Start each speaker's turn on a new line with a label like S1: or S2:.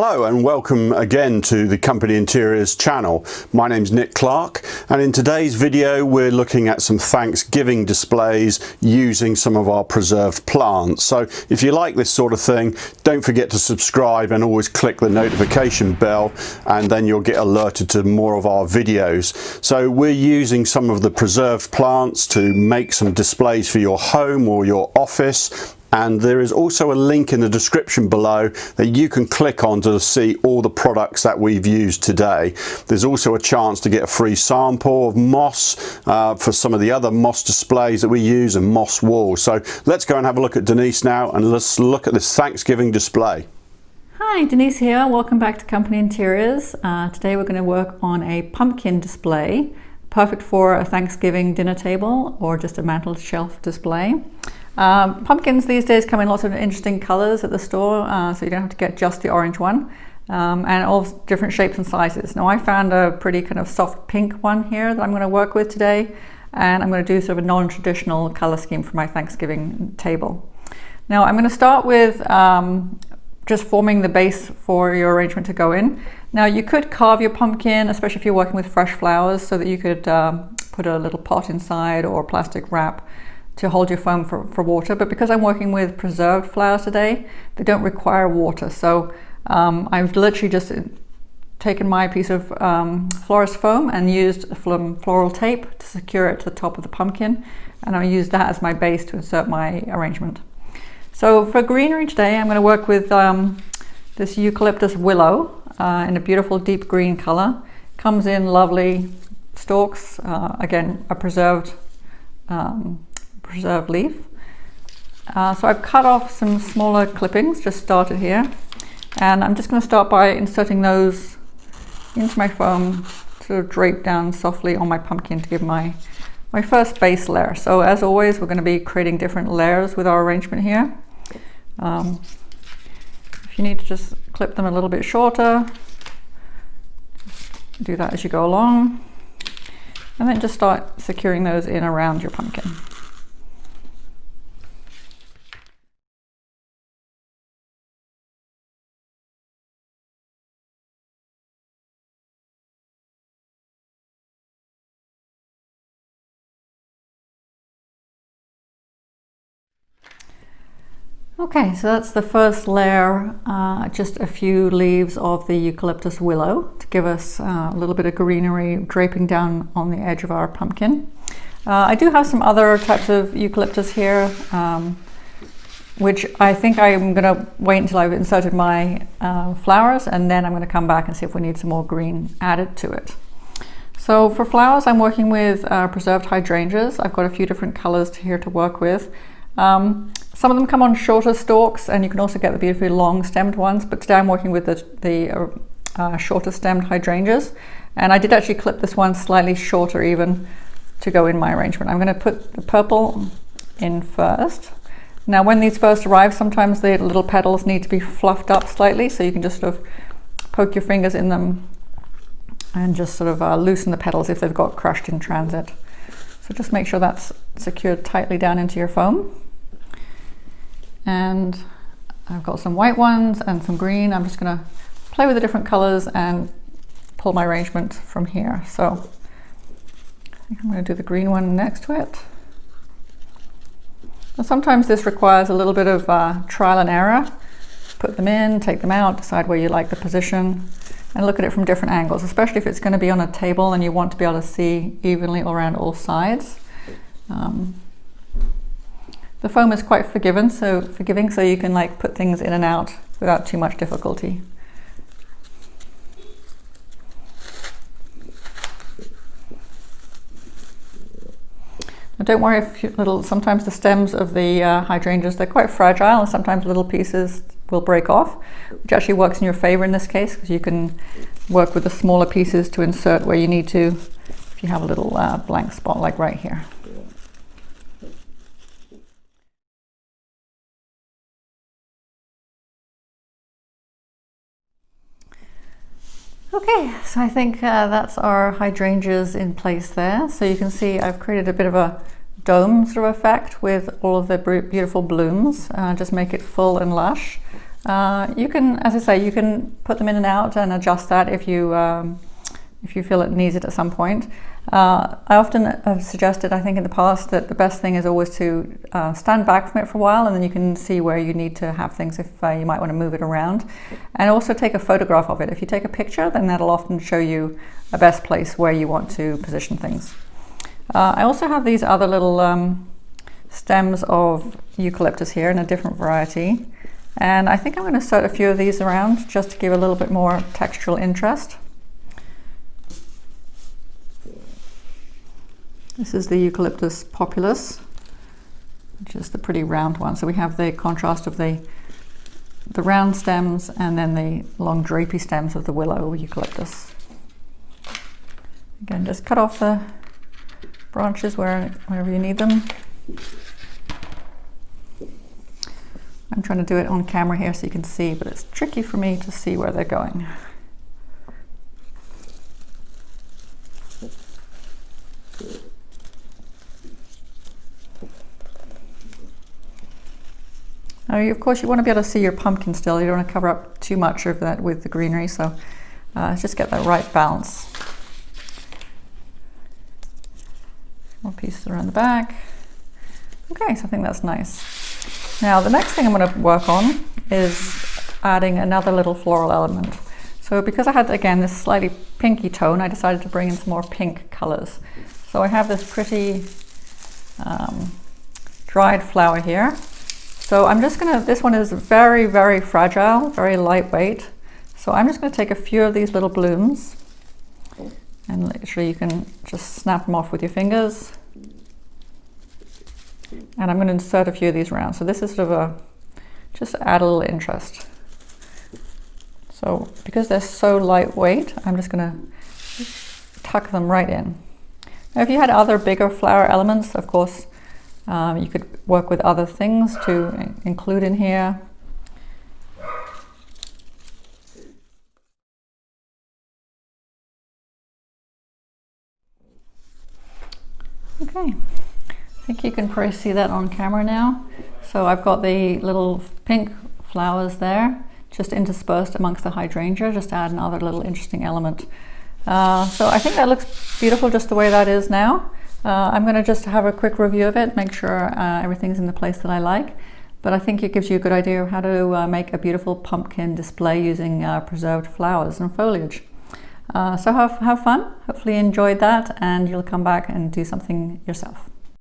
S1: Hello and welcome again to the Company Interiors channel. My name's Nick Clark, and in today's video we're looking at some Thanksgiving displays using some of our preserved plants. So if you like this sort of thing, don't forget to subscribe and always click the notification bell, and then you'll get alerted to more of our videos. So we're using some of the preserved plants to make some displays for your home or your office. And there is also a link in the description below that you can click on to see all the products that we've used today. There's also a chance to get a free sample of moss for some of the other moss displays that we use and moss walls. So let's go and have a look at Denise now, and let's look at this Thanksgiving display.
S2: Hi, Denise here. Welcome back to Company Interiors. Today we're going to work on a pumpkin display, perfect for a Thanksgiving dinner table or just a mantel shelf display. Pumpkins these days come in lots of interesting colors at the store, so you don't have to get just the orange one, and all different shapes and sizes. Now I found a pretty kind of soft pink one here that I'm going to work with today, and I'm going to do sort of a non-traditional color scheme for my Thanksgiving table. Now I'm going to start with just forming the base for your arrangement to go in. Now you could carve your pumpkin, especially if you're working with fresh flowers, so that you could put a little pot inside or plastic wrap to hold your foam for water, but because I'm working with preserved flowers today, they don't require water. So I've literally just taken my piece of florist foam and used floral tape to secure it to the top of the pumpkin, and I'll use that as my base to insert my arrangement. So for greenery today, I'm going to work with this eucalyptus willow in a beautiful deep green color. Comes in lovely stalks, again a preserved leaf. So I've cut off some smaller clippings, just started here, and I'm just going to start by inserting those into my foam, sort of drape down softly on my pumpkin to give my first base layer. So as always, we're going to be creating different layers with our arrangement here. If you need to just clip them a little bit shorter, just do that as you go along, and then just start securing those in around your pumpkin. Okay, so that's the first layer, just a few leaves of the eucalyptus willow to give us a little bit of greenery draping down on the edge of our pumpkin. I do have some other types of eucalyptus here, which I think I'm going to wait until I've inserted my flowers, and then I'm going to come back and see if we need some more green added to it. So for flowers, I'm working with preserved hydrangeas. I've got a few different colors here to work with. Some of them come on shorter stalks, and you can also get the beautifully long stemmed ones, but today I'm working with the shorter stemmed hydrangeas, and I did actually clip this one slightly shorter even to go in my arrangement. I'm going to put the purple in first. Now when these first arrive, sometimes the little petals need to be fluffed up slightly, so you can just sort of poke your fingers in them and just sort of loosen the petals if they've got crushed in transit. So just make sure that's secured tightly down into your foam. And I've got some white ones and some green. I'm just going to play with the different colors and pull my arrangement from here. So I think I'm going to do the green one next to it. Now, sometimes this requires a little bit of trial and error. Put them in, take them out, decide where you like the position, and look at it from different angles, especially if it's going to be on a table and you want to be able to see evenly around all sides. The foam is quite forgiving, so you can like put things in and out without too much difficulty. Now don't worry if sometimes the stems of the hydrangeas, they're quite fragile, and sometimes little pieces will break off, which actually works in your favor in this case, because you can work with the smaller pieces to insert where you need to if you have a little blank spot like right here. Okay, so I think that's our hydrangeas in place there. So you can see I've created a bit of a dome sort of effect with all of the beautiful blooms. Just make it full and lush. You can, as I say, you can put them in and out and adjust that if you feel it needs it at some point. I often have suggested, I think in the past, that the best thing is always to stand back from it for a while, and then you can see where you need to have things if you might want to move it around. And also take a photograph of it. If you take a picture, then that'll often show you a best place where you want to position things. I also have these other little stems of eucalyptus here in a different variety. And I think I'm going to set a few of these around just to give a little bit more textural interest. This is the Eucalyptus populus, which is the pretty round one. So we have the contrast of the round stems and then the long drapey stems of the willow eucalyptus. Again, just cut off the branches wherever you need them. I'm trying to do it on camera here so you can see, but it's tricky for me to see where they're going. Now, of course, you want to be able to see your pumpkin still. You don't want to cover up too much of that with the greenery, so just get that right balance. More pieces around the back. Okay, so I think that's nice. Now, the next thing I'm going to work on is adding another little floral element. So because I had, again, this slightly pinky tone, I decided to bring in some more pink colors. So I have this pretty dried flower here. So I'm just gonna, this one is very, very fragile, very lightweight. So I'm just gonna take a few of these little blooms, and literally you can just snap them off with your fingers. And I'm gonna insert a few of these around. So this is sort of just to add a little interest. So because they're so lightweight, I'm just gonna tuck them right in. Now if you had other bigger flower elements, of course, you could work with other things to include in here. Okay, I think you can probably see that on camera now. So I've got the little pink flowers there, just interspersed amongst the hydrangea, just to add another little interesting element. So I think that looks beautiful just the way that is now. I'm going to just have a quick review of it, make sure everything's in the place that I like. But I think it gives you a good idea of how to make a beautiful pumpkin display using preserved flowers and foliage. So have fun. Hopefully you enjoyed that and you'll come back and do something yourself.